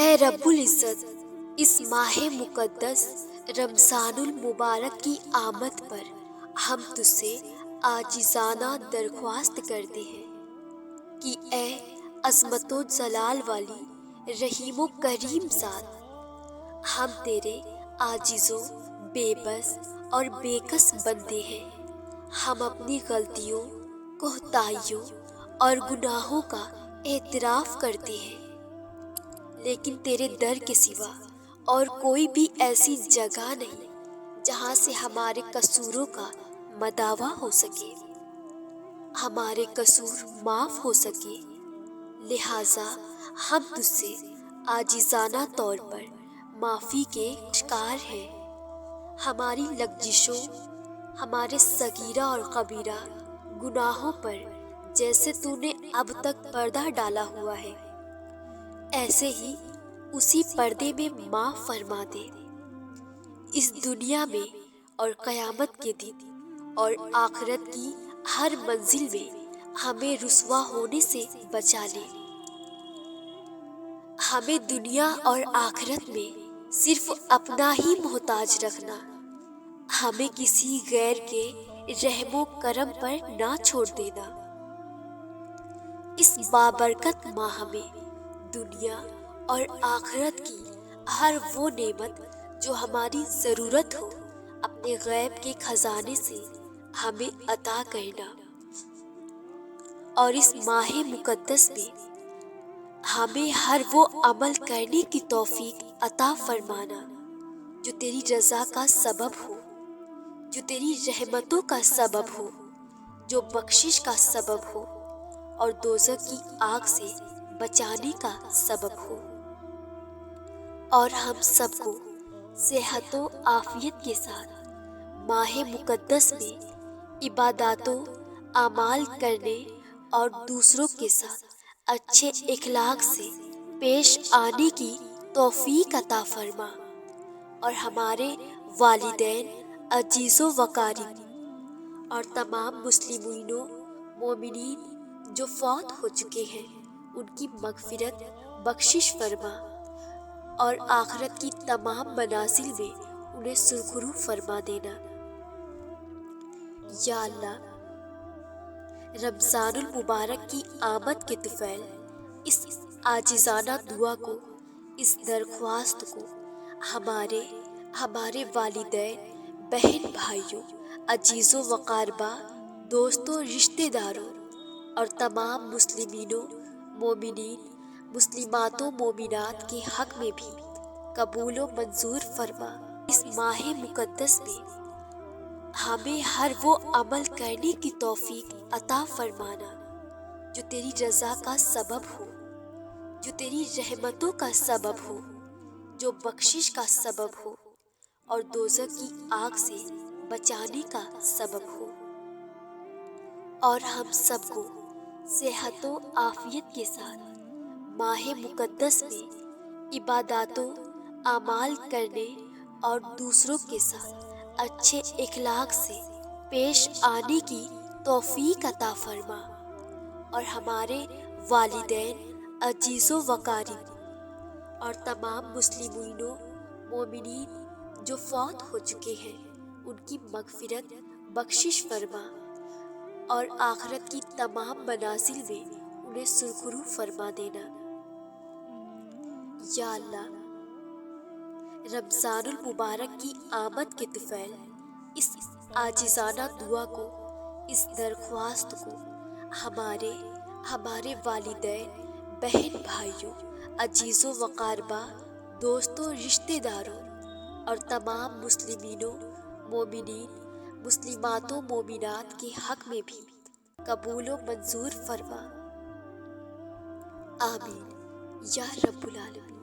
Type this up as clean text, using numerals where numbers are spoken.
اے رب العزت، اس ماہ مقدس رمضان المبارک کی آمد پر ہم تجھ سے عاجزانہ درخواست کرتے ہیں کہ اے عظمت و جلال والی رحیم و کریم ذات، ہم تیرے عاجز و بے بس اور بے کس بندے ہیں۔ ہم اپنی غلطیوں، کوتاہیوں اور گناہوں کا اعتراف کرتے ہیں، لیکن تیرے در کے سوا اور کوئی بھی ایسی جگہ نہیں جہاں سے ہمارے قصوروں کا مداوع ہو سکے، ہمارے قصور معاف ہو سکے۔ لہٰذا ہم تجھ سے عاجزانہ طور پر معافی کے شکار ہیں۔ ہماری لغزشوں، ہمارے صغیرہ اور کبیرہ گناہوں پر جیسے تو نے اب تک پردہ ڈالا ہوا ہے، ایسے ہی اسی پردے میں معاف فرما دے۔ اس دنیا میں اور قیامت کے دن اور آخرت کی ہر منزل میں ہمیں رسوا ہونے سے بچا لے۔ ہمیں دنیا اور آخرت میں صرف اپنا ہی محتاج رکھنا، ہمیں کسی غیر کے رحم و کرم پر نہ چھوڑ دینا۔ اس بابرکت ماہ میں دنیا اور آخرت کی ہر وہ نعمت جو ہماری ضرورت ہو، اپنے غیب کے خزانے سے ہمیں عطا کرنا، اور اس ماہ مقدس میں ہمیں ہر وہ عمل کرنے کی توفیق عطا فرمانا جو تیری رضا کا سبب ہو، جو تیری رحمتوں کا سبب ہو، جو بخشش کا سبب ہو اور دوزخ کی آگ سے بچانے کا سبب ہو۔ اور ہم سب کو صحت و عافیت کے ساتھ ماہ مقدس میں عبادات و اعمال کرنے اور دوسروں کے ساتھ اچھے اخلاق سے پیش آنے کی توفیق عطا فرما، اور ہمارے والدین، عزیز و اقارب اور تمام مسلمین و مومنین جو فوت ہو چکے ہیں ان کی مغفرت بخشش فرما، اور آخرت کی تمام منازل میں انہیں سرخرو فرما دینا۔ یا اللہ، رمضان المبارک کی آمد کے طفیل اس عاجزانہ دعا کو، اس درخواست کو ہمارے والدین، بہن بھائیوں، عزیز و اقاربہ، دوستوں، رشتہ داروں اور تمام مسلمین و مومنین، مسلمات و مومنات کے حق میں بھی قبول و منظور فرما۔ اس ماہ مقدس میں ہمیں ہر وہ عمل کرنے کی توفیق عطا فرمانا جو تیری رضا کا سبب ہو، جو تیری رحمتوں کا سبب ہو، جو بخشش کا سبب ہو اور دوزخ کی آگ سے بچانے کا سبب ہو۔ اور ہم سب کو صحت و عافیت کے ساتھ ماہ مقدس میں عبادات و اعمال کرنے اور دوسروں کے ساتھ اچھے اخلاق سے پیش آنے کی توفیق عطا فرما، اور ہمارے والدین، عزیز و اقارب اور تمام مسلمین و مومنین جو فوت ہو چکے ہیں ان کی مغفرت بخشش فرما، اور آخرت کی تمام منازل میں انہیں سرخرو فرما دینا۔ یا اللہ، رمضان المبارک کی آمد کے طفیل اس عاجزانہ دعا کو، اس درخواست کو ہمارے والدین، بہن بھائیوں، عزیز و اقاربہ، دوستوں، رشتہ داروں اور تمام مسلمین و مومنین، مسلمات و مومنات کے حق میں بھی قبول و منظور فرما۔ آمین یا رب العالمین۔